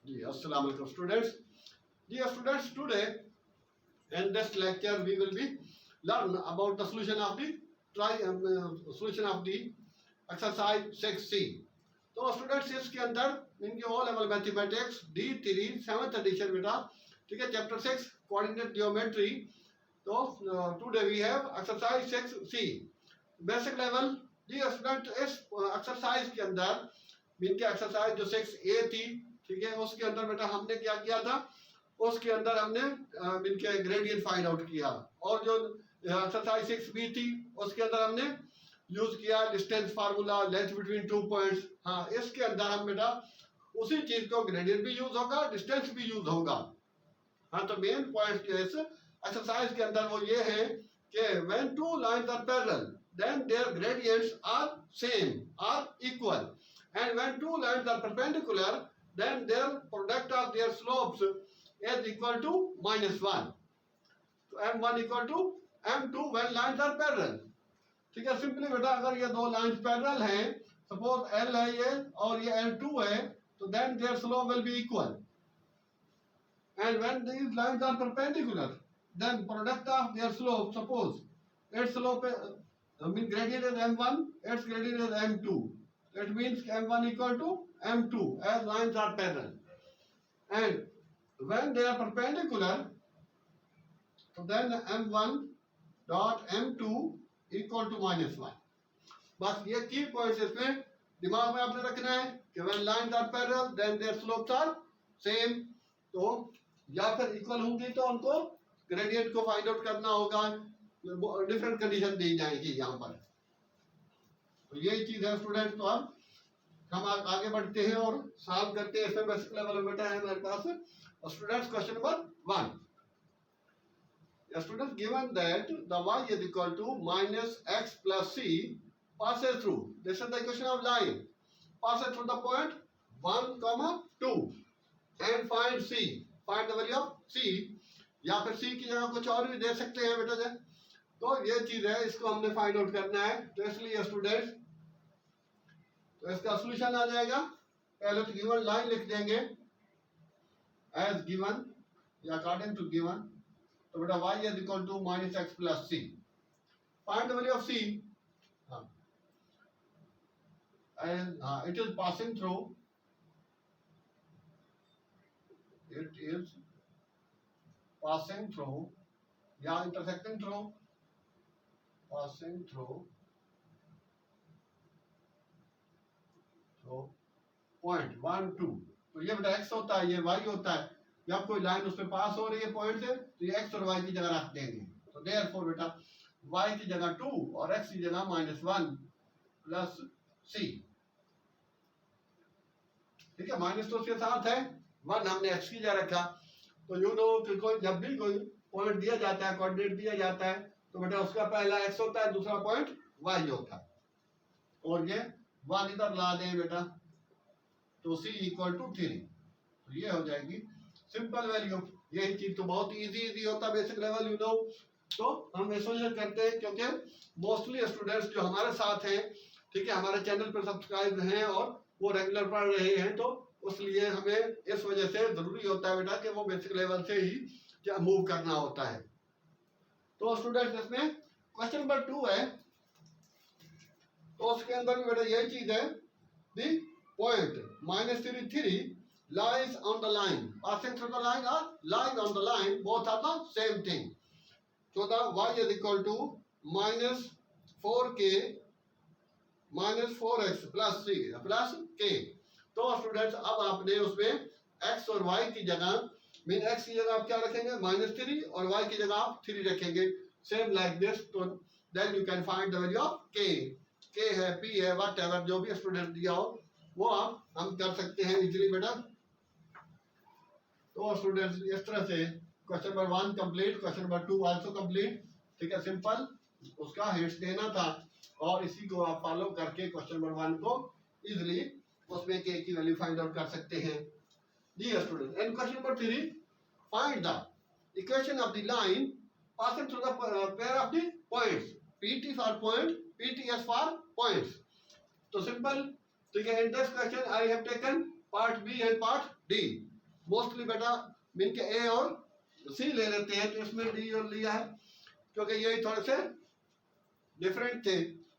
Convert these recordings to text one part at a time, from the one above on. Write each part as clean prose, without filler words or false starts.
जी अस्सलाम वालेकुम students. Dear students, today in this lecture we will be learn about the solution of the solution of the exercise 6C. तो students इसके अंदर इनके O level mathematics D3 7th addition बेटा, ठीक है, chapter 6 coordinate geometry. तो today we have exercise 6C basic level. The student इस exercise के अंदर इनके एक्सरसाइज जो 6A थी, ठीक है, उसके अंदर बेटा हमने क्या किया था, उसके अंदर हमने इनके ग्रेडियंट फाइंड आउट किया. और जो एक्सरसाइज 6B थी उसके अंदर हमने यूज किया distance formula, length between two points. हाँ, इसके अंदर हम बेटा उसी चीज को ग्रेडियंट भी यूज होगा, डिस्टेंस भी यूज होगा. हाँ, तो मेन पॉइंट इस एक्सरसाइज के अंदर वो ये है कि when two lines are parallel then their gradients are same are equal, and when two lines are perpendicular then their product of their slopes is equal to -1. तो m1 equal to m2 when lines are parallel. ठीक है, simply बेटा अगर ये दो lines parallel हैं, suppose L है ये और ये L2 है, तो then their slope will be equal. And when these lines are perpendicular then product of their slope, suppose its slope mean gradient is m1, its gradient is m2. That means m1 equal to m2 as lines are parallel. And when they are perpendicular, so then m1 dot m2 equal to -1. बस ये की points इसमें दिमाग में आपने रखना है कि when lines are parallel then their slopes are same. तो या फिर इक्वल होंगी तो उनको ग्रेडियंट को फाइंड आउट करना होगा, डिफरेंट कंडीशन दी जाएगी यहाँ पर. तो यही चीज है स्टूडेंट. तो अब हम आगे बढ़ते हैं और सॉल्व करते हैं. इसमें बेसिक लेवल में बेटा है हमारे पास students question number 1. Students given that the y is equal to -x plus c passes through, this is the equation of line, passes through the point 1, 2 and find c, find the value of c. या फिर c की जगह कुछ और भी दे सकते हैं बेटा जी. तो ये चीज है, इसको हमने फाइंड आउट करना है. तो इसलिए स्टूडेंट्स तो इसका सॉल्यूशन आ जाएगा. पहले तो गिवन लाइन लिख देंगे एज गिवन या अकॉर्डिंग टू गिवन. तो बेटा y is equal to -x plus c. Find the value of c. And it is passing through, it is passing through या intersecting through, passing through point 1, 2. तो ये बेटा x होता है, ये y होता है. जब कोई लाइन उस पे पास हो रही है पॉइंट से तो ये x और y की जगह रख देंगे. तो देयरफॉर बेटा y की जगह 2 और x की जगह -1 प्लस c. ठीक है, माइनस तो उसके साथ है, 1 हमने x की जगह रखा. तो यू नो कि कोई जब भी कोई पॉइंट दिया जाता है, कोऑर्डिनेट दिया जाता है, तो बेटा उसका पहला x होता है, दूसरा पॉइंट y होता है. और ये 1 इधर ला दें बेटा तो c इक्वल टू 3. तो ये हो जाएगी सिंपल वैल्यू. यही चीज तो बहुत इजी होता है बेसिक लेवल, यू नो. तो हम एसोसिएट करते हैं क्योंकि मोस्टली स्टूडेंट्स जो हमारे साथ हैं, ठीक है, हमारे चैनल पर सब्सक्राइब हैं और वो रेगुलर पढ़ रहे हैं, तो उसलिए हमें इस वजह से जरूरी होता है बेटा कि वो बेसिक लेवल से ही मूव करना होता है. तो स्टूडेंट्स इसमें क्वेश्चन नंबर 2 है. तो उसके अंदर भी बेटा यही चीज है. The point -3 lies on the line, passing through the line or lying on the line, both are the same thing. So the y is equal to -4k -4x plus c plus k. तो students अब आपने उसमें x और y की जगह mean x की जगह आप क्या रखेंगे, -3 और y की जगह आप 3 रखेंगे, सेम लाइक दिस. तो then you can find the value of k. k है, p है, व्हाटएवर जो भी स्टूडेंट दिया हो वो आप हम कर सकते हैं इजीली बेटा. तो स्टूडेंट्स इस तरह से question number 1 complete, question number 2 also complete. ठीक है, सिंपल उसका हिंट्स देना था और इसी को आप फॉलो करके क्वेश्चन नंबर 1 को इजीली उसमें k की वैल्यू फाइंड आउट कर सकते हैं. Dear students, and question number 3, find the equation of the line passing through the pair of the points. PT for point, PTS for points. So simple. So in this question I have taken part B and part D. Mostly बेटा mean के ए और सी ले लेते हैं, तो इसमें D और लिया है क्योंकि यही थोड़े से डिफरेंट थे।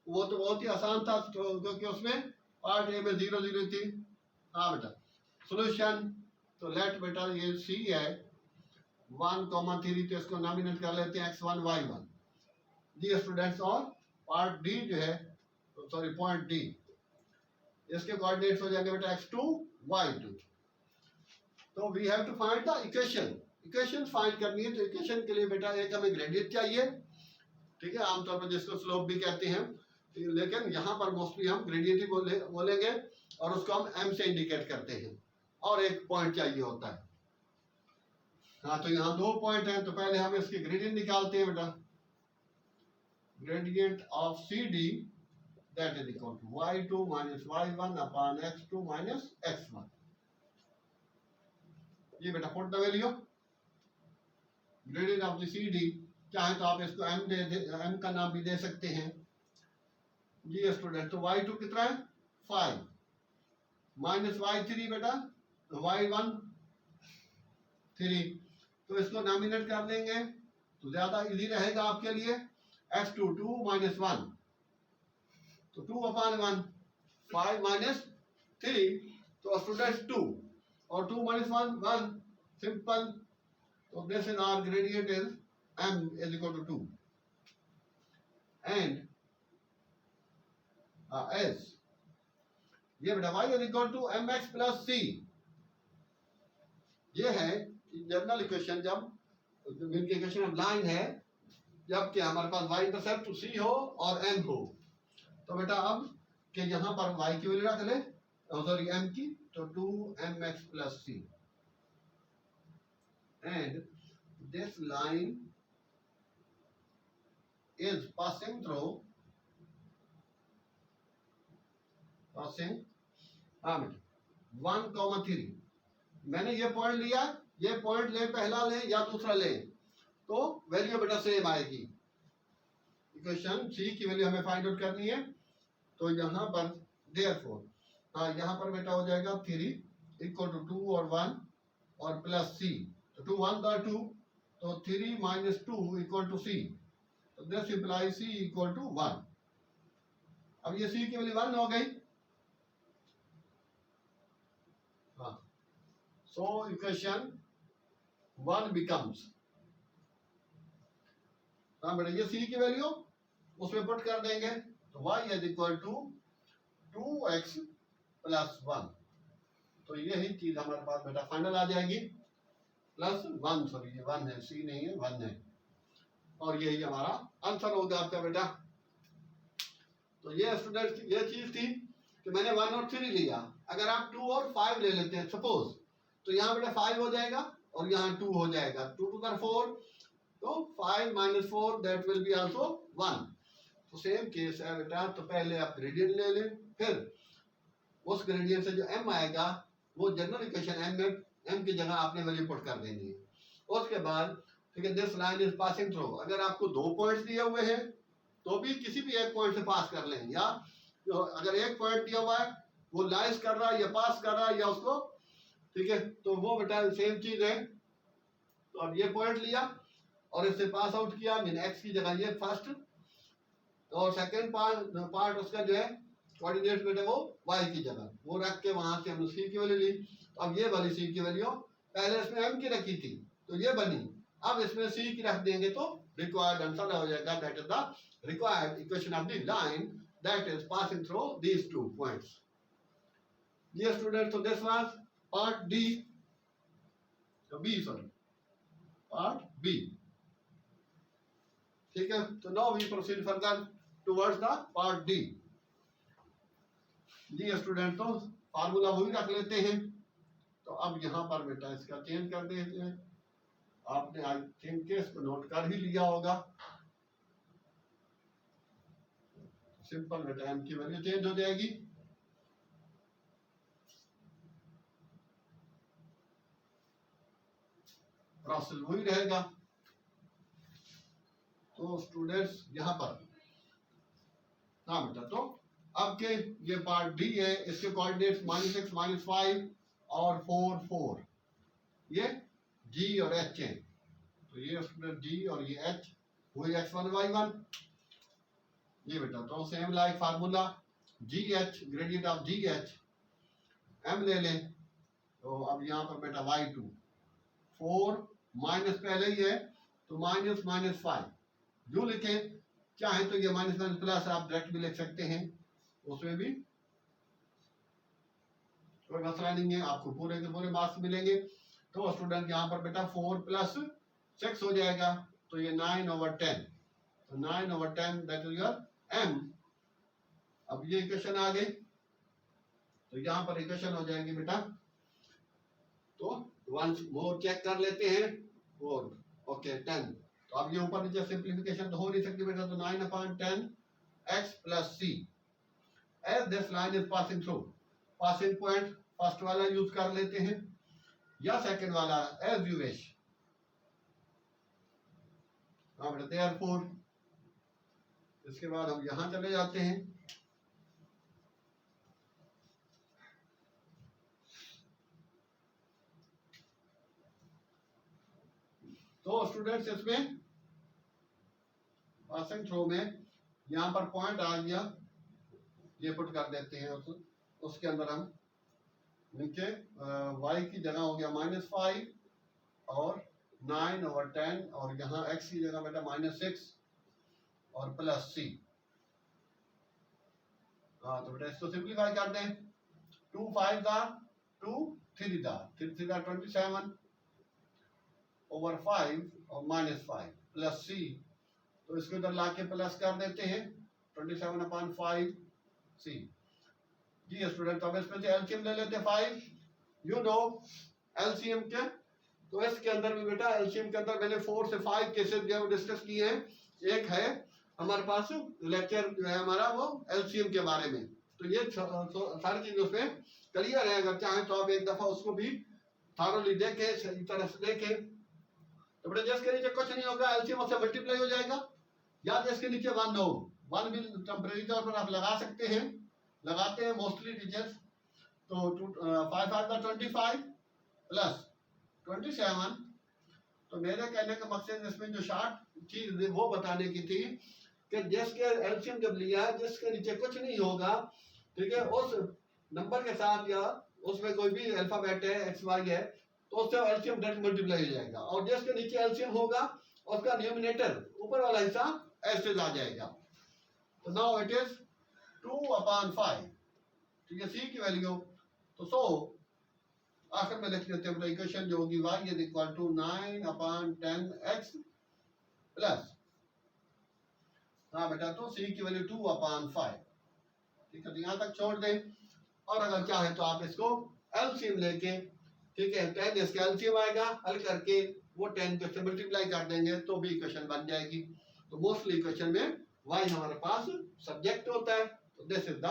वो तो बहुत ही आसान था क्योंकि उसमें पार्ट ए में 0 0 थी। हाँ बेटा सोल्यूशन, तो लेट बेटा ये सी है 1,3, तो इसको नॉमिनेट कर लेते हैं x1 y1 जी स्टूडेंट्स। और पार्ट डी जो है, सॉरी पॉइंट डी, इसके कोऑर्डिनेट्स हो जाएंगे बेटा x2 y2। तो we have to find the equation, equation फाइंड करनी है। तो इक्वेशन के लिए बेटा एक हमें ग्रेडियंट चाहिए, ठीक है, आमतौर पर जिसको स्लोप भी कहते हैं, लेकिन यहाँ पर मोस्टली हम ग्रेडियंट ही बोलेंगे और उसको हम m से इंडिकेट करते हैं, और एक पॉइंट चाहिए होता है। हाँ तो यहाँ 2 पॉइंट हैं, तो पहले हम इसके ग्रेडियंट निकालते हैं बेटा। Gradient of CD that is equal to y2 minus y1 upon x2 minus x1। ये बेटा put the value gradient of the CD, चाहे तो आप इसको m का नाम भी दे सकते हैं जी स्टूडेंट। तो y2 कितना है 5 माइनस y3 बेटा y1 3, तो इसको नॉमिनेट कर देंगे तो ज्यादा इजी रहेगा आपके लिए। x2 2 minus 1, तो 2 upon 1 5 minus 3, तो स्टूडेंट्स 2 और 2 minus 1 1, सिंपल। तो this is our gradient is m is equal to 2 and s, ये बेटा y is equal to mx plus c, ये है जनरल इक्वेशन। जब इनकी इक्वेशन ऑफ लाइन है, जब कि हमारे पास y इंटरसेप्ट c हो और m हो, तो बेटा अब कि यहाँ पर y की वैल्यू रख ले, सॉरी m की, तो 2mx plus c and this line is passing 1,3। मैंने ये पॉइंट लिया, ये पॉइंट ले, पहला ले या दूसरा ले, तो वैल्यू बेटा सेम आएगी। इक्वेशन सी की वैल्यू हमें फाइंड आउट करनी है, तो यहाँ पर देयरफॉर, हाँ यहाँ पर बेटा हो जाएगा 3 इक्वल टू 2 और 1 और प्लस सी, तो 2 1 का 2, तो 3 minus 2 इक्वल टू सी, तो this implies C equal to 1। अब ये सी की वैल्यू 1 हो गई। हाँ, सो इक्वेशन 1 becomes, हाँ बेटा ये सी की वैल्यू उसमें पुट कर देंगे, तो y is equal to 2x plus 1, तो यही चीज हमारे पास बेटा फाइनल आ जाएगी, प्लस 1, सॉरी ये 1 है, सी नहीं है 1 है, और यही हमारा आंसर होगा आपका बेटा। तो ये स्टूडेंट ये चीज थी कि मैंने 1 और 3 लिया। अगर आप 2 और 5 ले लेते हैं सपोज, तो यहाँ बेटा 5 हो जाएगा और यहाँ 2 हो जाएगा, 2 to the 4, तो 5 minus 4 that will be also 1। तो सेम केस है बेटा, तो पहले आप ग्रेडियंट ले लें, फिर उस ग्रेडियंट से जो m आएगा वो जनरल इक्वेशन m की जगह आपने वैल्यू पुट कर देनी है। उसके बाद ठीक है, this line is passing through, अगर आपको 2 पॉइंट्स दिए हुए हैं तो भी किसी भी एक पॉइंट से पास कर लें, या तो अगर एक पॉइंट दिया हुआ है वो लाइज कर रहा है या पास कर रहा है या उसको, ठीक है, तो वो बेटा सेम चीज है। तो अब ये पॉइंट लिया और इससे पास आउट किया, मीन x की जगह ये फर्स्ट, और सेकंड पार्ट उसका जो है कोऑर्डिनेट्स बेटा वो y की जगह वो रख के वहां से हमने c की वैल्यू ली। अब ये वाली c की वैल्यू पहले इसमें m की रखी थी तो ये बनी, अब इसमें c की रख देंगे तो रिक्वायर्ड आंसर हो जाएगा, that is the required equation of the line that is passing through these 2 points. ये स्टूडेंट, तो this was part D, B sorry part B, ठीक है। तो now we proceed further towards the part D. जी student, तो formula वही रख लेते हैं। तो अब यहाँ पर बेटा इसका चेंज कर देते हैं, आपने आई थिंक इसको नोट कर ही लिया होगा। सिंपल बेटा m की वैल्यू चेंज हो जाएगी, प्रोसेस वही रहेगा। तो स्टूडेंट्स यहाँ पर, हाँ बेटा, तो अब के ये पार्ट डी है, इसके कोऑर्डिनेट्स -6 -5 और 4 4, ये जी और एच है, तो ये स्टूडेंट जी और ये एच, वही x1 y1 ये बेटा। तो same like formula ji H, gradient of ji H m ले लें, तो अब यहाँ पर बेटा y2 4 माइनस पहले ही है तो माइनस माइनस 5 जो लिखें, चाहे तो ये माइनस माइनस प्लस आप डायरेक्ट भी लिख सकते हैं, उसमें भी कोई मसला नहीं है, आपको पूरे के पूरे मार्क्स मिलेंगे। तो स्टूडेंट यहाँ पर बेटा 4 प्लस 6 हो जाएगा, तो ये 9/10, तो 9/10 दैट इज योर m। अब ये इक्वेशन आ गई, तो यहाँ पर इक्वेशन हो जाएंगे बेटा, तो वंस मोर चेक कर लेते हैं, 4 ओके 10, तो अब ये ऊपर नीचे सिंप्लीफिकेशन तो हो नहीं सकती बेटा, तो 9/10 x plus c as this line is passing through, passing point first वाला यूज कर लेते हैं या सेकंड वाला एज यू विश। हाँ बेटा देयरफॉर, इसके बाद हम यहां चले जाते हैं, तो स्टूडेंट्स इसमें पासिंग थ्रू में यहाँ पर पॉइंट आ गया, ये पुट कर देते हैं, उसके अंदर हम नीचे y की जगह हो गया -5 और 9/10 और यहाँ x की जगह बेटा -6 और प्लस c। हाँ तो बेटा इसको सिंप्लीफाई कर दें, 2 5 दा 2 3 दा 27 ओवर 5 और -5 प्लस c, तो इसको इधर लाके प्लस कर देते हैं 27/5 c। जी स्टूडेंट, अब इसमें से एलसीएम ले लेते हैं 5, यू नो एलसीएम क्या, तो इसके अंदर भी बेटा एलसीएम के अंदर मैंने 4 से 5 केसेस जो डिस्कस किए हैं, एक है हमारे पास लेक्चर जो है हमारा वो एलसीएम के बारे में, तो ये सारी चीजें उसमें क्लियर है, अगर चाहें तो आप एक दफा उसको भी थारोली देखें, सही तरह से देखें। तो बेटा जिसके नीचे कुछ नहीं होगा एलसीएम उससे मल्टीप्लाई हो जाएगा, या जिसके नीचे 1 हो, 1 भी टेम्परेरी तौर पर आप लगा सकते हैं, लगाते हैं मोस्टली टीचर्स, तो 5 5 25 प्लस 27। तो मेरे कहने का मकसद इसमें जो शॉर्ट चीज वो बताने की थी कि जिसके एलसीएम जब लिया है, जिसके नीचे कुछ नहीं होगा, ठीक है, उस नंबर के साथ या उसमें कोई भी अल्फाबेट है एक्स वाई है, तो उससे एलसीएम डायरेक्ट मल्टीप्लाई हो जाएगा, और जिसके नीचे एलसीएम होगा उसका न्यूमिनेटर ऊपर वाला हिस्सा ऐसे आ जाएगा। तो नाउ इट इज 2/5, ठीक है, सी की वैल्यू, तो सो आखिर में लिख देते हैं इक्वेशन जो होगी y is equal to 9/10x plus, हाँ बेटा, तो c की वैल्यू 2/5, ठीक है, तो यहाँ तक छोड़ दें, और अगर चाहे तो आप इसको एलसीएम लेके, ठीक है, 10 इसका एलसीएम आएगा, हल करके वो 10 को से मल्टीप्लाई कर देंगे तो भी इक्वेशन बन जाएगी। तो मोस्टली इक्वेशन में y हमारे पास सब्जेक्ट होता है, तो this is the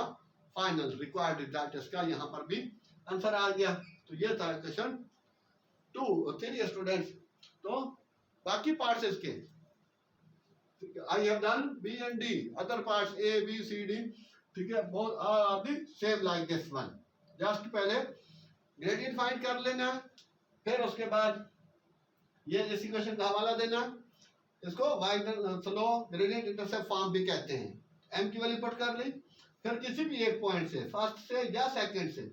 final required result, इसका यहाँ पर भी आंसर आ गया। तो ये था क्वेश्चन 2 और 3 स्टूडेंट्स। तो बाकी पार्ट्स इसके I have done B and D, other parts A B C D, ठीक है, both are the same like this one. Just पहले ग्रेडियंट फाइंड कर लेना, फिर उसके बाद ये इस इक्वेशन का हवाला देना, इसको wider slow gradient intercept form भी कहते हैं, m की वैल्यू पुट कर ली, फिर किसी भी एक पॉइंट से, फर्स्ट से या सेकंड से,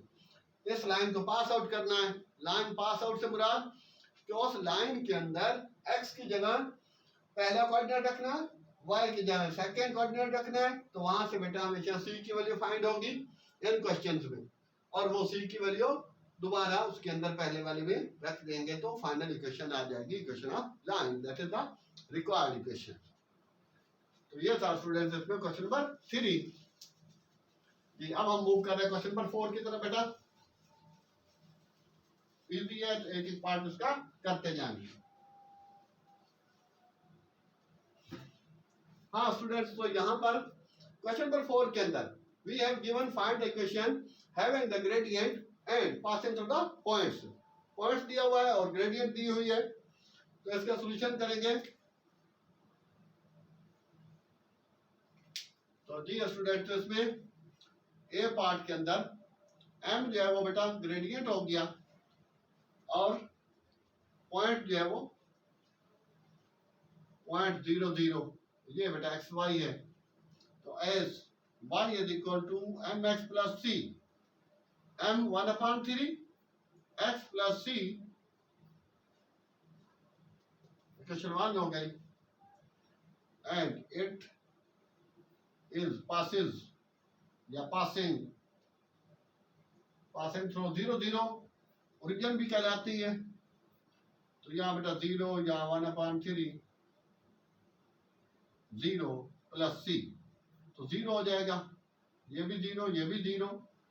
इस लाइन को पास आउट करना है। लाइन पास आउट से मुराद कि उस लाइन के अंदर x की जगह पहला कोऑर्डिनेट रखना है, y की जगह सेकंड कोऑर्डिनेट रखना है, तो वहां से बेटा हमेशा c की वैल्यू फाइंड होगी इन क्वेश्चंस में, और वो c की वैल्यू दोबारा उसके अंदर पहले वाले में रख देंगे तो फाइनल इक्वेशन आ जाएगी, equation of line, that is the required equation. तो ये था स्टूडेंट्स इसमें क्वेश्चन नंबर 3 जी। अब हम मूव कर रहे हैं क्वेश्चन नंबर 4 की तरफ बेटा, इजी है, एक एक पार्ट इसका करते जाएंगे। हाँ स्टूडेंट्स, तो यहाँ पर क्वेश्चन नंबर 4 के अंदर we have given find the equation having the gradient and passing through the points, points दिया हुआ है और ग्रेडियंट दी हुई है, तो इसका सॉल्यूशन करेंगे। तो जी स्टूडेंट्स, इसमें ए पार्ट के अंदर m जो है वो बेटा ग्रेडियंट हो गया, और ग्रेडियंट जो है वो 0.00 ये बेटा एक्स वाई है। तो as y is equal to M X plus C, m 1/3 x plus सी, इक्वेशन 1 हो गई। एंड इट इज पासिस या पासिंग थ्रू 0 ओरिजिन भी कहलाती है। तो यहाँ बेटा 0 या 1/3 0 प्लस सी, तो 0 हो जाएगा, ये भी 0 ये भी 0,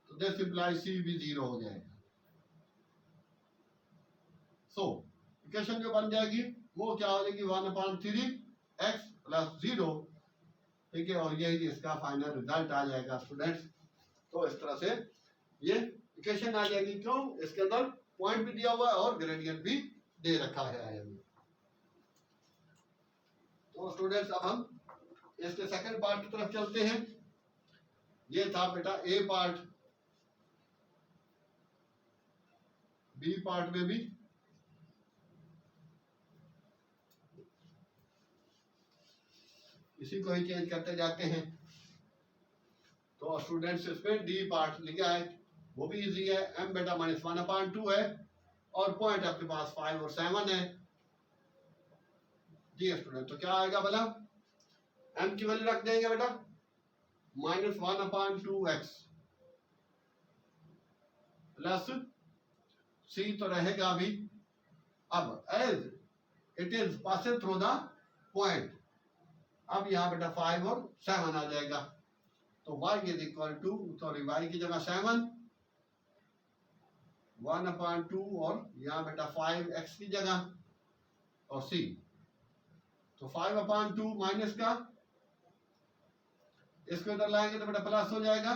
तो दिस इंप्लाइज सी भी 0 हो जाएगा। सो इक्वेशन जो बन जाएगी वो क्या हो जाएगी 1/3 x प्लस 0, ठीक है, और यही इसका फाइनल रिजल्ट आ जाएगा स्टूडेंट्स। तो इस तरह से ये इक्वेशन आ जाएगी। क्यों? इसके अंदर पॉइंट भी दिया हुआ है और ग्रेडियंट भी दे रखा है आयन में। तो स्टूडेंट्स अब हम इसके सेकंड पार्ट की तरफ चलते हैं। ये था बेटा ए पार्ट। बी पार्ट में भी इसी को ही चेंज करते जाते हैं। तो स्टूडेंट्स इसमें डी पार्ट लिखा है, वो भी इजी है। m बेटा -1/2 है और पॉइंट आपके पास 5 और 7 है। जी स्टूडेंट, तो क्या आएगा भला? m की वैल्यू रख देंगे बेटा -1/2x प्लस c तो रहेगा अभी। अब as it is passing through the point, अब यहाँ बेटा 5 और 7 आ जाएगा। तो y is equal to, sorry y की जगह 7, 1/2 और यहाँ बेटा 5x की जगह और c, तो 5/2 माइनस का, इसको इधर लाएंगे तो बेटा प्लस हो जाएगा।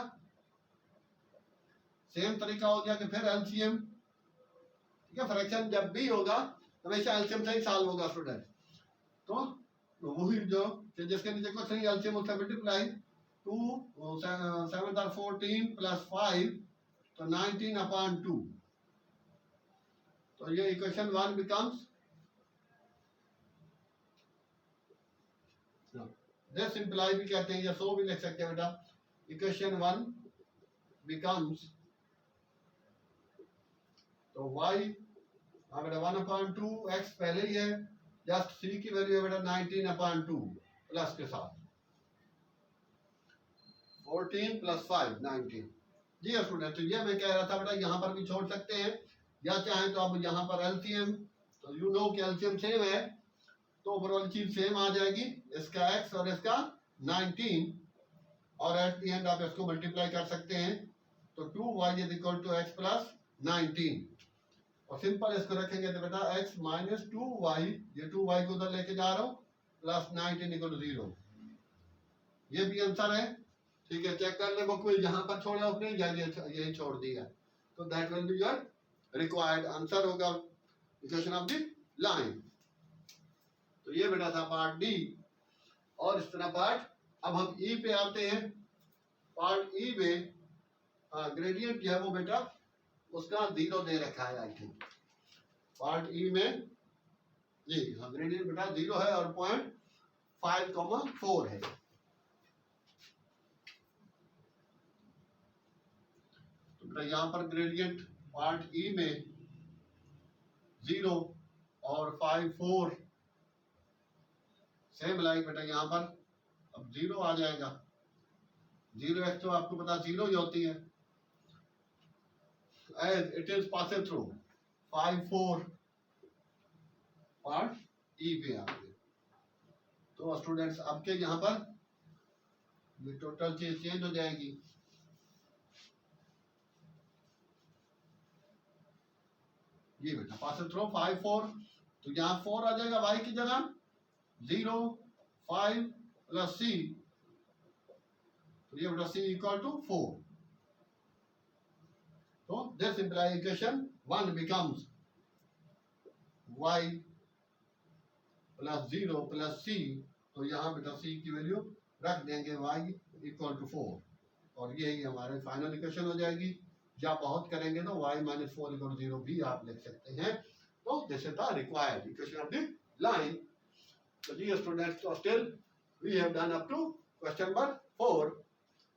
सेम तरीका हो गया कि फिर एलसीएम, ठीक है, फ्रैक्शन जब भी होगा हमेशा एलसीएम से ही सॉल्व होगा स्टूडेंट। तो वही जो जिसके नीचे कुछ नहीं, एलसीएम उसका मल्टीप्लाई 2 7 और 14 प्लस 5 तो 19/2। तो ये इक्वेशन 1 बिकम्स दिस इंप्लाई भी कहते हैं या सो भी लिख सकते हैं बेटा। इक्वेशन 1 बिकम्स, तो y बेटा 1/2 x पहले ही है, जस्ट c की वैल्यू है बेटा 19/2 प्लस के साथ 14 प्लस 5 19। जी स्टूडेंट, तो ये मैं कह रहा था बेटा यहाँ पर भी छोड़ सकते हैं, या चाहे तो अब यहाँ पर एलसीएम, तो यू नो कि एलसीएम सेम है तो ओवरऑल चीज सेम आ जाएगी, इसका x और इसका 19, और एट द एंड आप इसको मल्टीप्लाई कर सकते हैं। तो 2y is equal to x plus 19, और सिंपल इसको रखेंगे तो बेटा x माइनस 2y, ये 2y को उधर लेके जा रहा हूँ, प्लस 19 इक्वल टू 0। ये भी आंसर है, ठीक है। चेक कर ले बुक में, यहाँ पर छोड़ा आपने या यही छोड़ दिया, तो that will be your required answer होगा इक्वेशन ऑफ द लाइन। तो ये बेटा था पार्ट डी। और इस तरह पार्ट, अब हम ई पे आते हैं। पार्ट ई में ग्रेडियंट जो है वो बेटा उसका 0 दे रखा है आई थिंक। पार्ट ई में जी ग्रेडियंट बेटा 0 है और पॉइंट 5,4 है। तो बेटा यहाँ पर ग्रेडियंट पार्ट ई में 0 और 5,4 सेम लाइक बेटा यहाँ पर अब 0 आ जाएगा। 0x तो आपको पता 0 ही होती है। As it is passing through 5,4 part ई पे आ गए। तो स्टूडेंट्स आपके यहाँ पर ये टोटल चीज चेंज हो जाएगी। ये बेटा पासिंग थ्रू 5,4, तो यहाँ 4 आ जाएगा y की जगह, 0 5 प्लस c, तो ये बेटा c इक्वल टू 4। तो this imply equation 1 becomes y plus 0 plus c, तो यहाँ बेटा c की वैल्यू रख देंगे y इक्वल टू 4, और यही हमारे फाइनल इक्वेशन हो जाएगी। या बहुत करेंगे तो y -4 इक्वल 0 भी आप लिख सकते हैं। तो this is the required equation of the line. तो डियर स्टूडेंट्स, तो still we have done up to question number 4.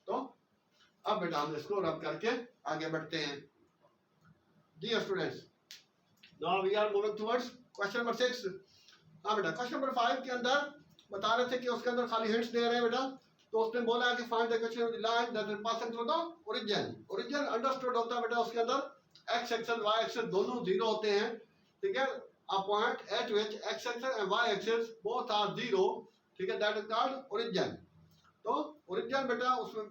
तो अब बेटा हम इसको रब करके आगे बढ़ते हैं. Dear students, now we are moving towards question number 6. हाँ बेटा, क्वेश्चन नंबर 5 के अंदर बता रहे थे कि उसके अंदर खाली हिंट्स दे रहे हैं बेटा. तो उसने बोला है कि find the equation of the line that is passing through the origin. Origin understood होता है बेटा, उसके अंदर एक्स एक्सिस वाई एक्सिस दोनों जीरो होते हैं. ठीक है, a point at which X axis and Y axis both are zero. ठीक है, दैट इज कॉल्ड ओरिजिन. तो ओरिजिन बेटा, उसमें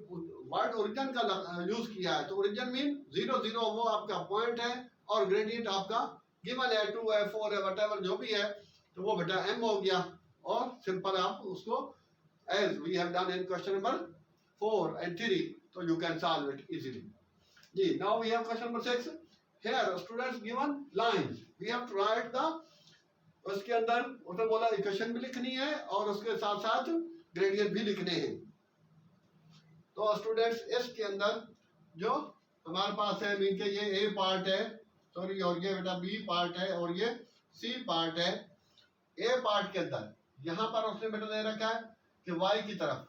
वर्ड ओरिजिन का यूज किया है. तो ओरिजिन मीन जीरो जीरो, वो आपका पॉइंट है और ग्रेडियंट आपका गिवन है 2 है 4 है व्हाटएवर जो भी है, तो वो बेटा m हो गया. और सिंपल आप उसको as we have done in question number 4 and 3, so you can solve it easily. Ji, now we have question number 6. Here students given lines, we have to write the, उसके अंदर उसने बोला equation भी लिखनी है और उसके साथ साथ ग्रेडियंट भी लिखने हैं. तो स्टूडेंट्स इसके अंदर जो हमारे पास है, मीन के ये ए पार्ट है, सॉरी, और ये बेटा बी पार्ट है और ये सी पार्ट है. ए पार्ट के अंदर यहाँ पर उसने बेटा दे रखा है कि y की तरफ,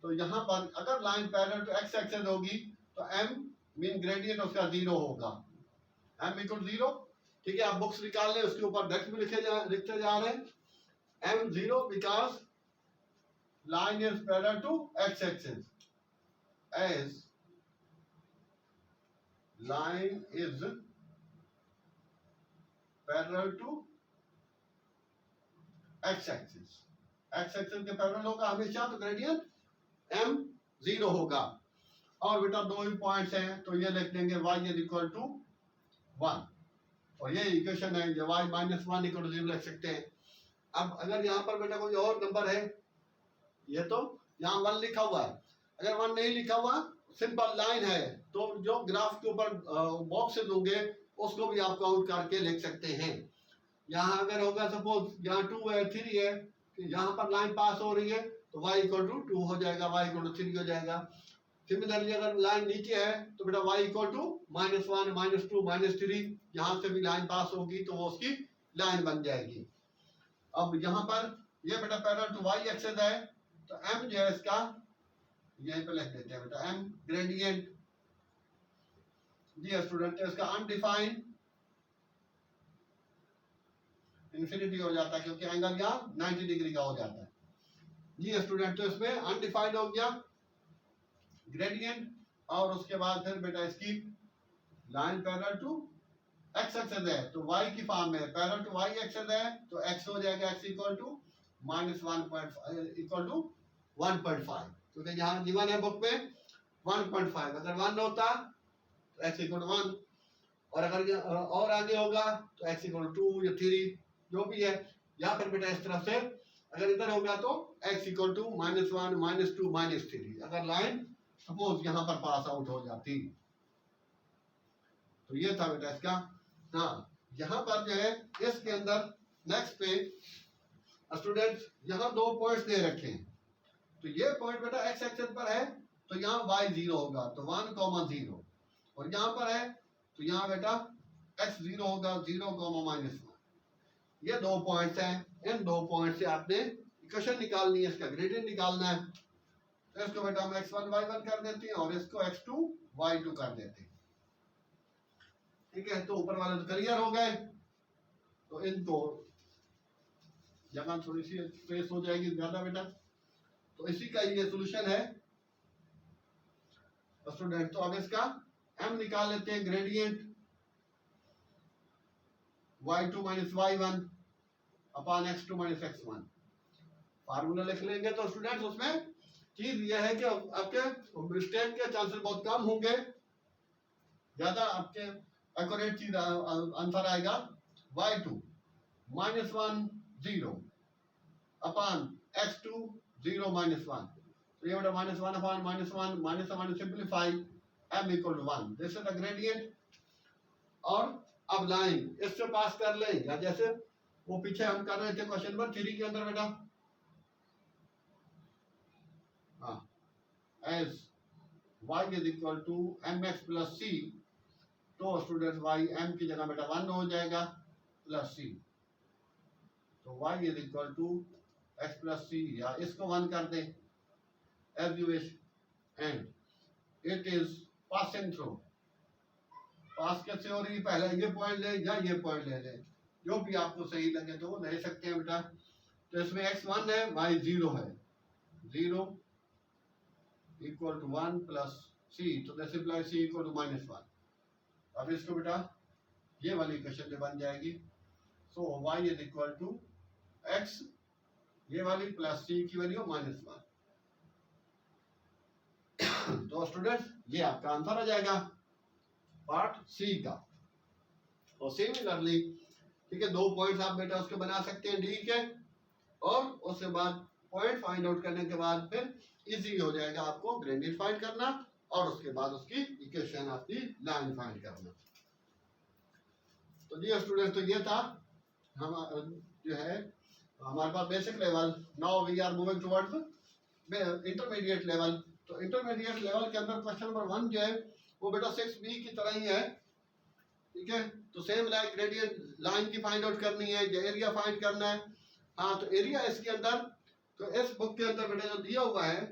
तो यहाँ पर अगर line parallel to x axis होगी तो m मीन ग्रेडियंट उसका जीरो होगा, m इक्वल 0. ठीक है, आप बुक्स निकाल लें, उसके ऊपर डेक्स भी लिखते जा रहे हैं. m 0 because line is parallel to x axis, as line is parallel to x axis. x axis के पैरेलल होगा हमेशा, तो ग्रेडियंट m 0 होगा. और बेटा दो ही पॉइंट्स हैं, तो ये लिख देंगे y इज इक्वल टू 1, और ये इक्वेशन है, ये y माइनस 1 इक्वल टू 0 लिख सकते हैं. अब अगर यहाँ पर बेटा कोई और नंबर है, ये तो यहाँ 1 लिखा हुआ है, अगर 1 नहीं लिखा हुआ, सिंपल लाइन है, तो जो ग्राफ के ऊपर बॉक्सेस होंगे उसको भी आप काउंट करके लिख सकते हैं. यहाँ अगर होगा सपोज यहाँ 2 है 3 है, यहाँ पर लाइन पास हो रही है, तो y इक्वल टू 2 हो जाएगा, y इक्वल टू 3 हो जाएगा. सिमिलरली अगर लाइन नीचे है तो बेटा y इक्वल टू -1 -2 -3, यहाँ से भी लाइन पास होगी तो वो उसकी लाइन बन जाएगी. अब यहाँ पर ये बेटा पैरेलल टू y एक्सिस है, तो m जो है इसका यहीं पे लिख देते हैं बेटा, m ग्रेडियंट. जी स्टूडेंट, इसका अनडिफाइंड इंफिनिटी हो जाता है, क्योंकि एंगल यहाँ 90 डिग्री का हो जाता है. जी स्टूडेंट, तो इसमें अनडिफाइंड हो गया ग्रेडियंट, और उसके बाद फिर बेटा इसकी line parallel to x axis है, तो y की फॉर्म में पैरेलल टू y एक्सिस है, तो x हो जाएगा x equal to -1.5 equal to 1.5, क्योंकि यहाँ गिवन है बुक में 1.5. अगर 1 होता तो x इक्वल टू 1, और अगर और आगे होगा तो x इक्वल टू 2 या 3 जो भी है, या फिर बेटा इस तरफ से अगर इधर होगा तो x इक्वल टू -1 -2 -3. अगर लाइन सपोज यहाँ पर पास आउट हो जाती, तो ये था बेटा इसका. हाँ, यहाँ पर जो है इसके अंदर नेक्स्ट पे स्टूडेंट्स यहाँ दो पॉइंट्स दे रखे हैं, तो ये पॉइंट बेटा x एक्सिस पर है, तो यहाँ y 0 होगा, तो 1, 0, और यहाँ पर है तो यहाँ बेटा x 0 होगा, 0, -1. ये दो पॉइंट्स हैं, इन दो पॉइंट से आपने इक्वेशन निकालनी है, इसका ग्रेडियंट निकालना है. तो इसको बेटा हम x1 y1 कर देते हैं और इसको x2 y2 कर देते हैं. ठीक है, तो ऊपर वाले तो क्लियर हो गए, तो इनको जगह थोड़ी सी स्पेस हो जाएगी ज्यादा बेटा, तो इसी का ये सॉल्यूशन है स्टूडेंट. तो अब इसका m निकाल लेते हैं, gradient y2 y1 upon x2 x1. Formula लिख लेंगे तो स्टूडेंट्स उसमें चीज ये है कि आपके मिस्टेक के चांसेस बहुत कम होंगे, ज्यादा आपके एक्यूरेट चीज आंसर आएगा. y2 -1 0 अपॉन x2 0 -1, तो ये बेटा -1 upon -1 simplify m equal to 1. This is the gradient. और अब लाइन इससे पास कर ले, या जैसे वो पीछे हम कर रहे थे क्वेश्चन नंबर 3 के अंदर बेटा, हाँ, as y is equal to mx plus c, तो स्टूडेंट y m की जगह बेटा 1 हो जाएगा, प्लस सी। तो y is equal to x plus c, या इसको 1 कर दें as you wish, and it is passing through. Pass कैसे हो रही है, पहले ये पॉइंट ले या ये पॉइंट ले लें, जो भी आपको सही लगे तो ले सकते हैं बेटा। तो इसमें x 1 है, y 0 है, 0 इक्वल टू 1 प्लस c, तो this implies c equal to -1। अब इसको बेटा ये वाली इक्वेशन में बन जाएगी। So y is equal to x, ये वाली प्लस c की वैल्यू -1। तो स्टूडेंट्स ये आपका आंसर आ जाएगा पार्ट सी का। और सिमिलरली ठीक है, 2 पॉइंट्स आप बेटा उसके बना सकते हैं डी के, और उसके बाद पॉइंट फाइंड आउट करने के बाद फिर इजी हो जाएगा आपको ग्रेडियंट फाइंड करना, और उसके बाद उसकी equation of the line find करना। तो जी स्टूडेंट, तो ये था हम जो है हमारे पास basic level. Now we are moving towards intermediate level. तो इंटरमीडिएट लेवल के अंदर क्वेश्चन नंबर 1 जो है वो बेटा 6b की तरह ही है, ठीक है। तो सेम लाइक ग्रेडियंट लाइन की फाइंड आउट करनी है, जो एरिया फाइंड करना है। हाँ, तो एरिया इसके अंदर, तो इस बुक के अंदर बेटा जो दिया हुआ है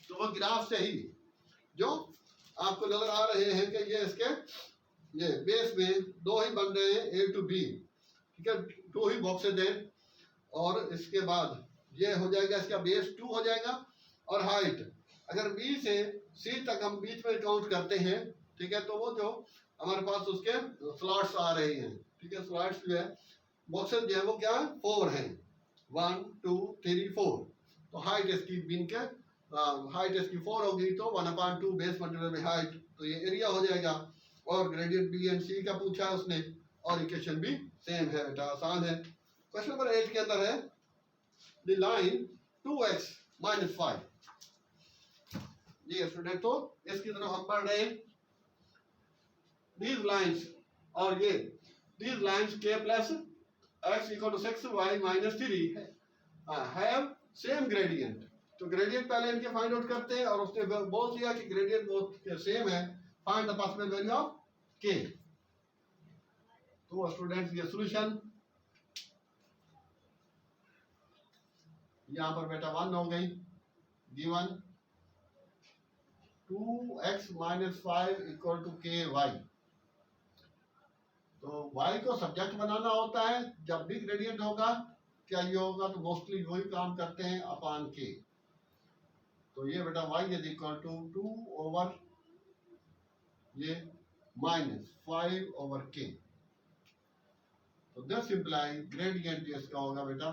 तो वो ग्राफ से ही जो आपको नजर आ रहे हैं कि ये इसके ये बेस में 2 ही बन रहे हैं, A to B, ठीक है, 2 ही बॉक्सेज हैं। और इसके बाद ये हो जाएगा, इसका बेस 2 हो जाएगा, और हाइट अगर B से C तक हम बीच में काउंट करते हैं, ठीक है, तो वो जो हमारे पास उसके स्लॉट्स आ रहे हैं, ठीक है, स्लॉट्स जो है बॉक्सेस जो है वो क्या है 4 हैं, 1 2 3 4। तो हाइट इसकी बीन के हाइट इसकी 4 होगी, तो 1/2 बेस मल्टीप्लाई बाय हाइट, तो ये एरिया हो जाएगा। और ग्रेडियंट B एंड C का पूछा है उसने, और इक्वेशन भी सेम है बेटा, आसान है। क्वेश्चन नंबर 8 के अंदर है the line 2x - 5। Ji student, तो इसकी तरफ हम पढ़ रहे हैं। these lines, और ये these lines k plus x equal to 6y minus 3 have same gradient। तो ग्रेडियंट पहले इनके फाइंड आउट करते हैं, और उसने बोल दिया कि ग्रेडियंट बोथ सेम है, find the possible value of k। तो स्टूडेंट्स ये सॉल्यूशन यहाँ पर बेटा 1 हो गई, given 2x - 5 equal to ky। तो y को सब्जेक्ट बनाना होता है जब भी ग्रेडियंट होगा, क्या ये होगा, तो मोस्टली वही काम करते हैं अपॉन k। तो ये बेटा y is equal to 2 over ये -5 ओवर k। तो दिस इंप्लाई ग्रेडियंट इसका होगा बेटा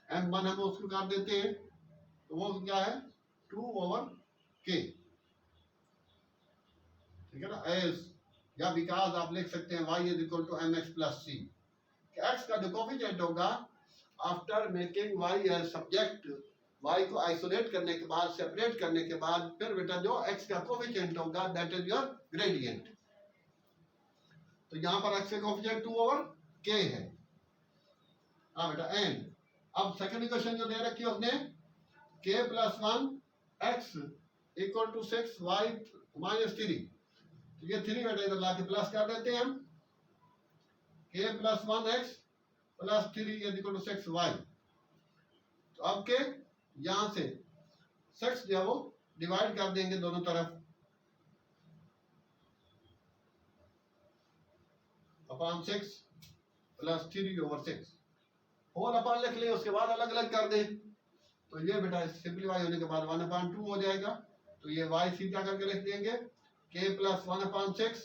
m1 हम उसको कर देते हैं, तो वो क्या है 2 ओवर k, ठीक है ना, एज या बिकॉज आप लिख सकते हैं y is equal to mx plus c। x का जो कोफिशिएंट होगा after making y as subject, y को आइसोलेट करने के बाद, सेपरेट करने के बाद, फिर बेटा जो x का कोफिशिएंट होगा दैट इज योर ग्रेडियंट। तो यहाँ पर x का कोफिशिएंट 2 ओवर k है। हाँ बेटा, एंड अब सेकंड इक्वेशन जो दे रखी है उसने k + 1 x equal to 6y - 3। तो ये 3 बेटा इधर लाके प्लस कर देते हैं हम, k + 1x + 3 equal to 6y। तो अब के यहाँ से 6 जो है वो डिवाइड कर देंगे दोनों तरफ, अपॉन 6 + 3 ओवर 6 होल अपॉन लिख लें, उसके बाद अलग अलग कर दें। तो ये बेटा सिंप्लीफाई होने के बाद 1/2 हो जाएगा। तो ये y सीधा करके लिख देंगे k + 1/6,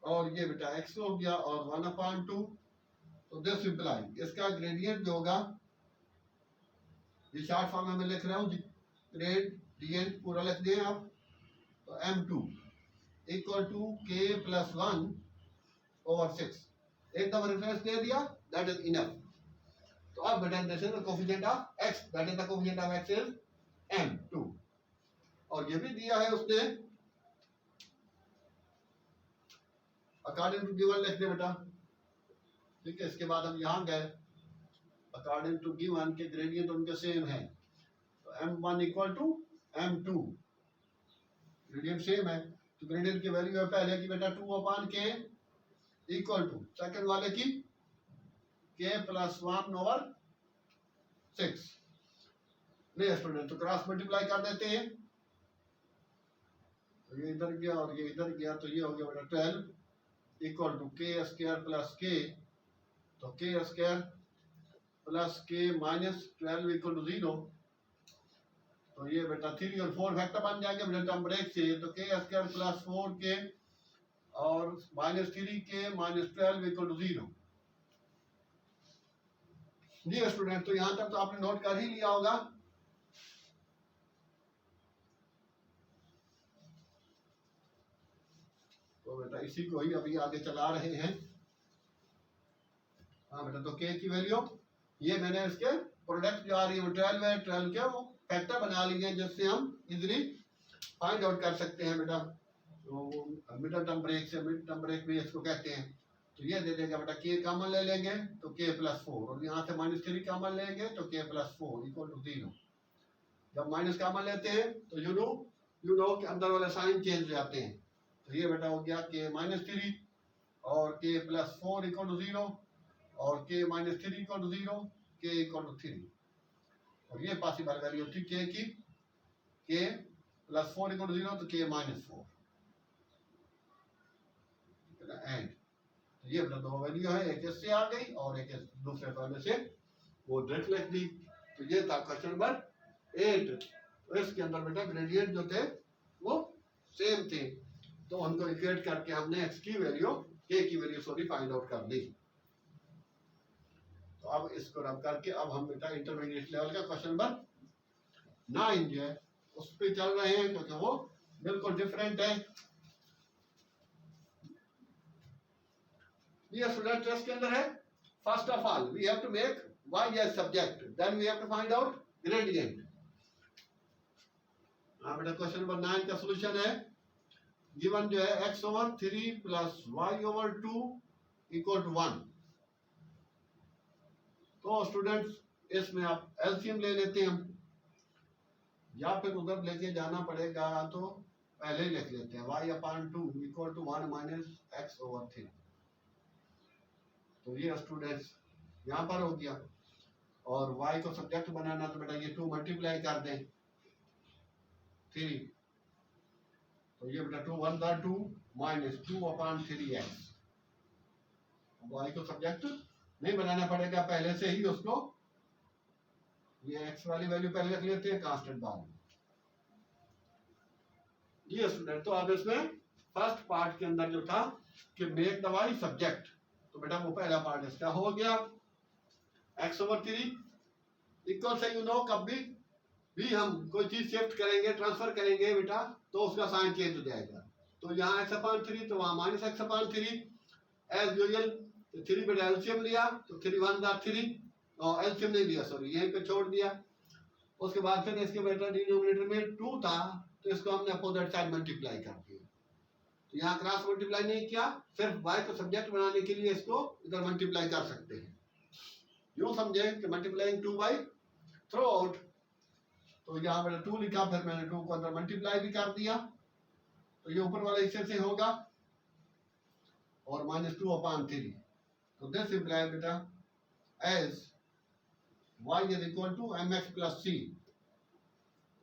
और ये बेटा x हो गया, और 1/2। तो दिस सिंप्लाई इसका ग्रेडियंट जो होगा, ये शॉर्ट फॉर्म में मैं लिख रहा हूँ, ग्रेडियंट पूरा लिख दें आप। तो m2 equal to k + 1 over 6। एक दफा रेफरेंस दे दिया, दैट इज इनफ। तो अब बेटा this is the coefficient of x, that is the coefficient of x is m2। और ये भी दिया है उसने अकॉर्डिंग टू गिवन लिख दे बेटा, ठीक है। इसके बाद हम यहाँ गए, अकॉर्डिंग टू गिवन के ग्रेडियंट उनके सेम है। तो m1 equal to m2, gradient same है, तो ग्रेडियंट की वैल्यू है पहले की बेटा 2/k, इक्वल टू सेकंड वाले की k प्लस 1/6। नहीं स्टूडेंट, तो क्रॉस मल्टीप्लाई कर देते हैं, तो ये इधर गया और ये इधर गया, तो ये हो गया बेटा 12 equal to k square plus k, तो k square plus k minus 12 equal to 0। तो ये बेटा 3 और 4 फैक्टर बन जाएंगे बेटा टर्म ब्रेक से, तो k स्क्वायर प्लस 4k और minus 3k minus 12 equal to 0। जी स्टूडेंट, तो यहां तक तो आपने नोट कर ही लिया होगा। तो बेटा इसी को ही अभी आगे चला रहे हैं। हाँ बेटा, तो k की वैल्यू ये मैंने इसके प्रोडक्ट जो आ रही है वो 12 है, 12 के वो फैक्टर बना लिए जिससे हम इजीली फाइंड आउट कर सकते हैं बेटा। तो मिडल टर्म ब्रेक से, मिड टर्म ब्रेक भी इसको कहते हैं। तो ये दे देगा बेटा k कॉमन ले लेंगे तो k प्लस 4, और यहाँ से माइनस 3 कॉमन लेंगे तो k प्लस 4 इक्वल टू 0। जब माइनस कॉमन लेते हैं तो यू नो कि अंदर वाले साइन चेंज हो जाते हैं। तो ये बेटा हो गया k माइनस 3 और k प्लस 4 इक्वल टू 0 और k minus 3 equal to 0, k equal to 3। और ये पॉसिबल वैल्यू थी k की, k प्लस 4 इक्वल टू 0 तो k माइनस 4 एंड। तो ये बेटा दो वैल्यू है, एक इससे आ गई और एक दूसरे वाले से वो डायरेक्ट लिख दी। तो ये था क्वेश्चन नंबर 8। तो इसके अंदर बेटा ग्रेडियंट जो थे वो सेम थे, तो उनको इक्वेट करके हमने x की वैल्यू k की वैल्यू सॉरी फाइंड आउट कर दी। तो अब इसको रब करके अब हम बेटा इंटरमीडिएट लेवल का क्वेश्चन नंबर 9 जो है उस पे चल रहे हैं, क्योंकि वो बिल्कुल डिफरेंट है। ये स्टूडेंट टेस्ट के अंदर है, first of all we have to make y as subject, then we have to find out gradient. हाँ बेटा, क्वेश्चन नंबर 9 का सॉल्यूशन है, गिवन जो है x over 3 plus y over 2 equal to 1। तो स्टूडेंट्स इसमें आप एलसीएम ले लेते हैं हम, या फिर उधर लेके जाना पड़ेगा तो पहले ही लिख लेते हैं y upon 2 equal to 1 minus x over 3। तो ये स्टूडेंट्स यहाँ पर हो गया, और y को सब्जेक्ट बनाना तो बेटा ये 2 मल्टीप्लाई कर दें 3, तो ये बेटा 2 1 2 माइनस 2 अपॉन 3x। y को सब्जेक्ट नहीं बनाना पड़ेगा पहले से ही उसको, ये x वाली वैल्यू पहले रख लेते हैं कांस्टेंट बाद में। ये स्टूडेंट, तो अब इसमें फर्स्ट पार्ट के अंदर जो था कि मेक द y सब्जेक्ट, तो बेटा वो पहला पार्ट इसका हो गया x ओवर 3 इक्वल से कभी भी हम कोई चीज शिफ्ट करेंगे, ट्रांसफर करेंगे बेटा, तो उसका साइन चेंज हो जाएगा। तो यहाँ x अपॉन 3 तो वहाँ minus x upon 3 as usual. 3 बेटा एलसीएम लिया तो 3 1 3 और एलसीएम नहीं लिया सॉरी, यहीं पे छोड़ दिया। उसके बाद फिर इसके बेटा डिनोमिनेटर में 2 था तो इसको हमने अपोजिट साइड मल्टीप्लाई कर दिया। तो यहाँ क्रॉस मल्टीप्लाई नहीं किया, सिर्फ y को सब्जेक्ट बनाने के लिए इसको इधर मल्टीप्लाई कर सकते हैं। यूं समझे कि मल्टीप्लाइंग 2 बाई थ्रू आउट, तो यहाँ मैंने 2 लिखा, फिर मैंने 2 को अंदर मल्टीप्लाई भी कर दिया, तो ये ऊपर वाला हिस्से से होगा और माइनस 2 अपॉन 3। तो दिस इंप्लाई बेटा as y is equal to mx plus c,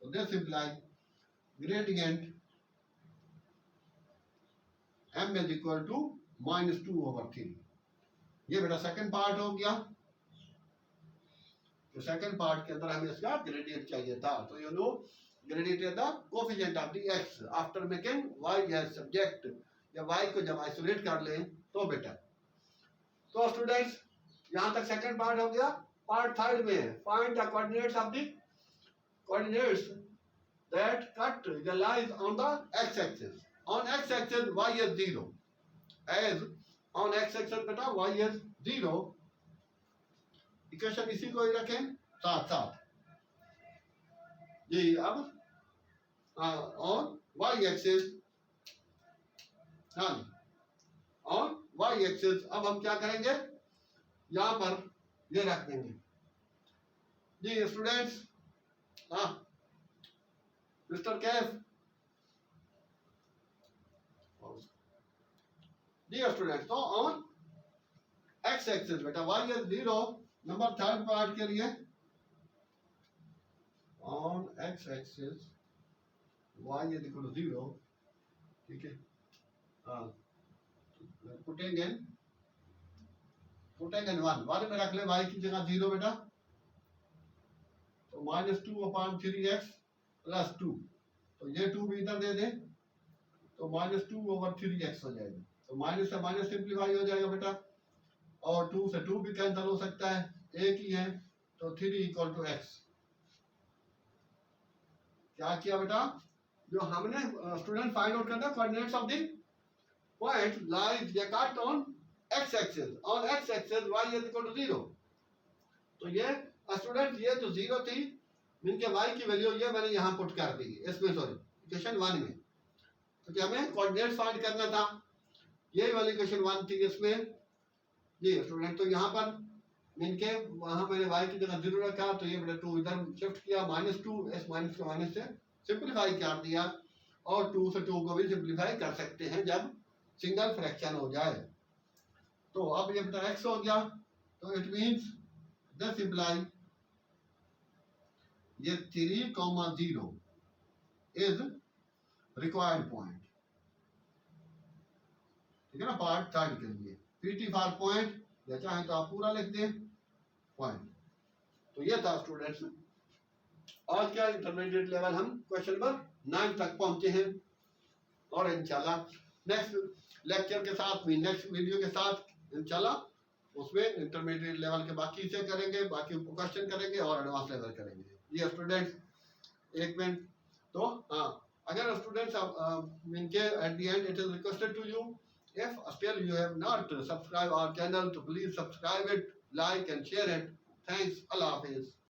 so this imply gradient m is equal to minus 2 over 3। ये बेटा सेकंड पार्ट हो गया। तो सेकंड पार्ट के अंदर हमें इसका ग्रेडियंट चाहिए था, तो you know gradient is the coefficient of the x after making y as subject, या y को जब आइसोलेट कर लें तो बेटा। तो स्टूडेंट्स यहां तक सेकंड पार्ट हो गया। पार्ट थर्ड में find the coordinates of the coordinates that cut the lines on the x axis. On x axis y is 0, as on x axis बेटा y is 0। इक्वेशन इसी को ही रखें साथ साथ जी। अब ऑन y एक्सिस, हाँ ऑन y एक्सिस अब हम क्या करेंगे, यहां पर ये रख देंगे जी स्टूडेंट्स। हाँ mister Kaif Dear students, so on x axis बेटा y is 0, number third part के लिए on x axis y is equal to 0, ठीक है, पुटिंग इन 1 में रख ले y की जगह 0 बेटा, तो -2/3x + 2, तो ये 2 भी इधर दे दे, तो -2/3x हो जाएगा, तो माइनस से माइनस सिंप्लीफाई हो जाएगा बेटा, और 2 से 2 भी कैंसिल हो सकता है, एक ही है, तो 3 = x। क्या किया बेटा, जो हमने स्टूडेंट फाइंड आउट करना coordinates of the point lies या cut on x axis, on x axis y is equal to 0, तो ये स्टूडेंट ये जो 0 थी इनके y की वैल्यू ये मैंने यहाँ पुट कर दी इसमें, सॉरी इक्वेशन 1 में, क्योंकि हमें कोऑर्डिनेट्स फाइंड करना था, यही वाली इक्वेशन 1 थी इसमें ये स्टूडेंट, तो यहाँ पर इनके वहां मैंने y की जगह 0 रखा, तो ये बेटा 2 इधर शिफ्ट किया, -2 इस माइनस को माइनस से सिंप्लीफाई कर दिया, और 2 से 2 को भी सिंप्लीफाई कर सकते हैं जब सिंगल फ्रैक्शन हो जाए। तो अब ये बेटा x हो गया, तो इट मींस दिस इंप्लाई ये 3,0 इज रिक्वायर्ड पॉइंट, ठीक है ना, पार्ट थर्ड के लिए PT फॉर पॉइंट, या चाहे तो आप पूरा लिख दें पॉइंट। तो ये था स्टूडेंट्स आज का इंटरमीडिएट लेवल, हम क्वेश्चन नंबर 9 तक पहुंचे हैं, और इंशाल्लाह नेक्स्ट लेक्चर के साथ भी, नेक्स्ट वीडियो के साथ इंशाल्लाह उसमें इंटरमीडिएट लेवल के बाकी से करेंगे, बाकी क्वेश्चन करेंगे और एडवांस लेवल करेंगे। ये स्टूडेंट्स एक मिनट, तो हाँ, अगर स्टूडेंट्स इनके at the end it is requested to you, if still you have not subscribed our channel, to please subscribe it, like and share it. Thanks. Allah Hafiz.